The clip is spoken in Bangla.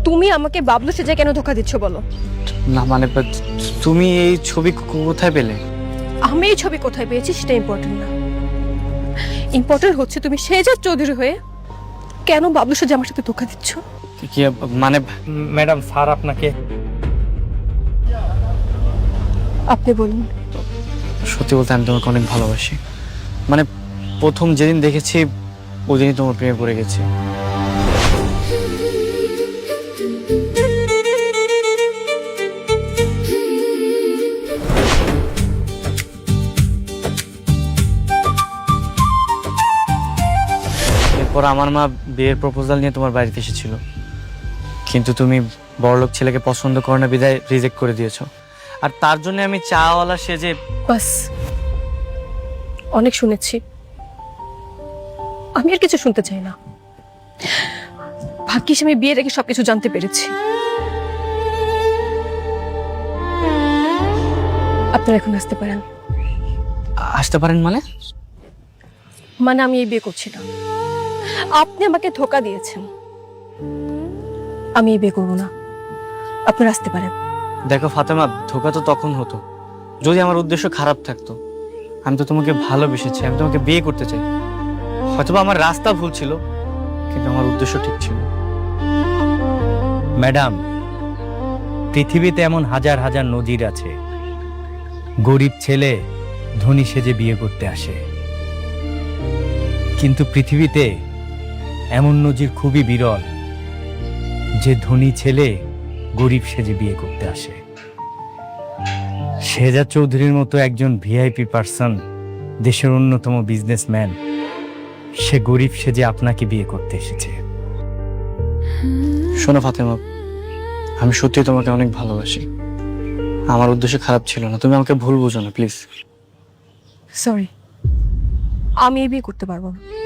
তুমি আমাকে বাবলু সেজে কেন ধোকা দিচ্ছ বলো? না মানে তুমি এই ছবি কোথায় পেলে? আমি এই ছবি কোথায় পেয়েছি সেটা ইম্পর্টেন্ট না। ইম্পর্টেন্ট হচ্ছে তুমি শেহজাদ চৌধুরী হয়ে কেন বাবলু সেজে আমার সাথে ধোকা দিচ্ছ। কি মানে? ম্যাডাম স্যার আপনাকে। আপনি বলুন। সত্যি বলতে আমি তোমাকে অনেক ভালোবাসি। মানে প্রথম যেদিন দেখেছি ওই দিনই তোমার প্রেমে পড়ে গেছি। এরপর আমার মা বিয়ের প্রপোজাল নিয়ে তোমার বাড়িতে এসেছিল, কিন্তু তুমি বড়লোক ছেলেকে পছন্দ করো না বিদায় রিজেক্ট করে দিয়েছো। আর তার জন্য আমি চাওয়ালা সেজে। বাস, অনেক শুনেছি, আমি আর কিছু শুনতে চাই না। ভাগ্যিস আমি বিয়ের আগে সবকিছু জানতে পেরেছি। আপনারা এখন আসতে পারেন। আসতে পারেন মানে? মানে আমি এই বিয়ে করছি না। আপনি আমাকে ধোকা দিয়েছেন, আমি এই বিয়ে করবো না। আপনারা আসতে পারেন। দেখো ফাতেমা, ধোকা তো তখন হতো যদি আমার উদ্দেশ্য খারাপ থাকতো। আমি তো তোমাকে ভালোবেসেছি, আমি তোমাকে বিয়ে করতে চাই। হয়তোবা আমার রাস্তা ভুল ছিল, কিন্তু আমার উদ্দেশ্য ঠিক ছিল। ম্যাডাম, পৃথিবীতে এমন হাজার হাজার নজির আছে। গরিব ছেলে ধনী সেজে বিয়ে করতে আসে, কিন্তু পৃথিবীতে এমন নজির খুবই বিরল যে ধনী ছেলে গরিব সেজে বিয়ে করতে আসে। শেহজাদ চৌধুরীর মতো একজন ভিআইপি পার্সন, দেশের অন্যতম বিজনেসম্যান, সে গরিব সেজে আপনাকে বিয়ে করতে এসেছে। শোনো ফাতেমা, আমি সত্যি তোমাকে অনেক ভালোবাসি। আমার উদ্দেশ্য খারাপ ছিল না, তুমি আমাকে ভুল বুঝো না প্লিজ। সরি, আমি এই বিয়ে করতে পারবো না।